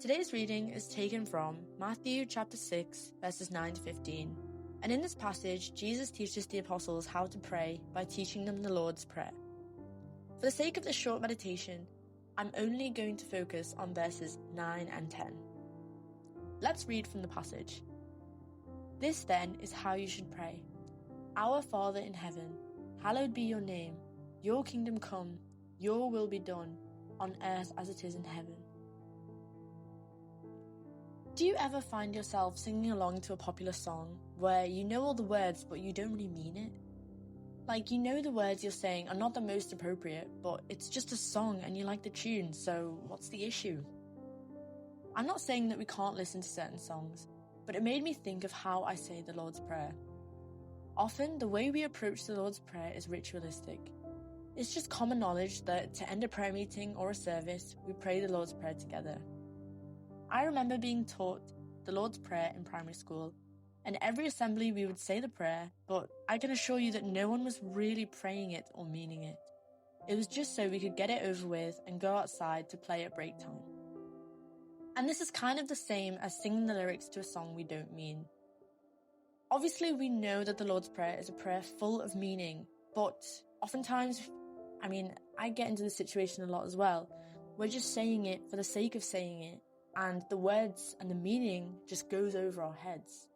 Today's reading is taken from Matthew chapter 6, verses 9 to 15. And in this passage, Jesus teaches the apostles how to pray by teaching them the Lord's Prayer. For the sake of this short meditation, I'm only going to focus on verses 9 and 10. Let's read from the passage. This then is how you should pray. Our Father in heaven, hallowed be your name. Your kingdom come, your will be done, on earth as it is in heaven. Do you ever find yourself singing along to a popular song where you know all the words but you don't really mean it? Like, you know the words you're saying are not the most appropriate, but it's just a song and you like the tune, so what's the issue? I'm not saying that we can't listen to certain songs, but it made me think of how I say the Lord's Prayer. Often, the way we approach the Lord's Prayer is ritualistic. It's just common knowledge that to end a prayer meeting or a service, we pray the Lord's Prayer together. I remember being taught the Lord's Prayer in primary school, and every assembly we would say the prayer, but I can assure you that no one was really praying it or meaning it. It was just so we could get it over with and go outside to play at break time. And this is kind of the same as singing the lyrics to a song we don't mean. Obviously, we know that the Lord's Prayer is a prayer full of meaning, but oftentimes, I get into this situation a lot as well. We're just saying it for the sake of saying it, and the words and the meaning just goes over our heads.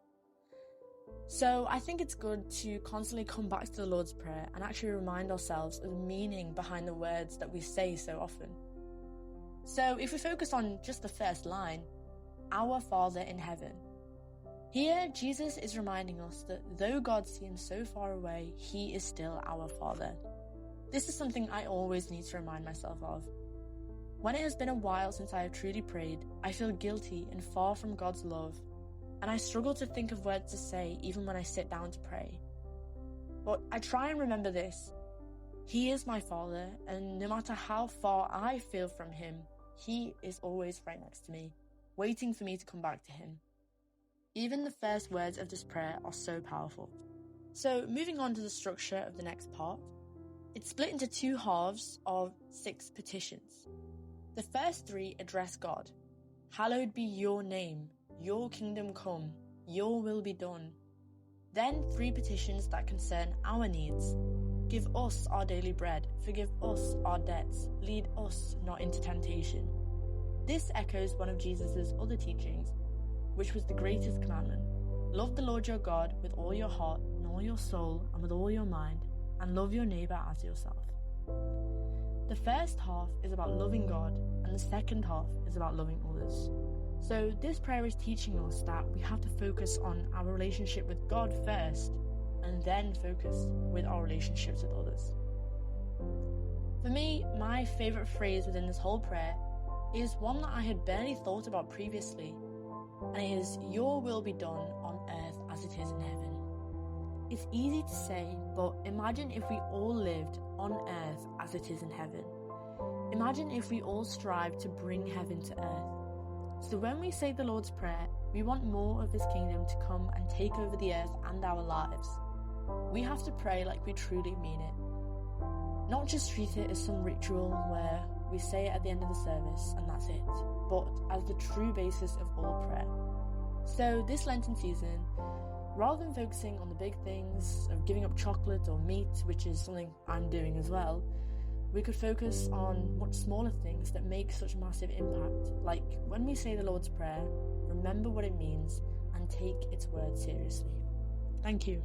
So I think it's good to constantly come back to the Lord's Prayer and actually remind ourselves of the meaning behind the words that we say so often. So if we focus on just the first line, Our Father in heaven. Here, Jesus is reminding us that though God seems so far away, he is still our Father. This is something I always need to remind myself of. When it has been a while since I have truly prayed, I feel guilty and far from God's love, and I struggle to think of words to say even when I sit down to pray. But I try and remember this. He is my Father, and no matter how far I feel from him, he is always right next to me, waiting for me to come back to him. Even the first words of this prayer are so powerful. So moving on to the structure of the next part, it's split into two halves of 6 petitions. The first 3 address God. Hallowed be your name, your kingdom come, your will be done. Then 3 petitions that concern our needs. Give us our daily bread, forgive us our debts, lead us not into temptation. This echoes one of Jesus' other teachings, which was the greatest commandment. Love the Lord your God with all your heart and all your soul and with all your mind, and love your neighbour as yourself. The first half is about loving God, and the second half is about loving others. So this prayer is teaching us that we have to focus on our relationship with God first, and then focus with our relationships with others. For me, my favourite phrase within this whole prayer is one that I had barely thought about previously, and it is, your will be done on earth as it is in heaven. It's easy to say, but imagine if we all lived on earth as it is in heaven. Imagine if we all strive to bring heaven to earth. So when we say the Lord's Prayer, we want more of his kingdom to come and take over the earth and our lives. We have to pray like we truly mean it. Not just treat it as some ritual where we say it at the end of the service and that's it, but as the true basis of all prayer. So this Lenten season, rather than focusing on the big things of giving up chocolate or meat, which is something I'm doing as well, we could focus on much smaller things that make such a massive impact. Like when we say the Lord's Prayer, remember what it means and take its words seriously. Thank you.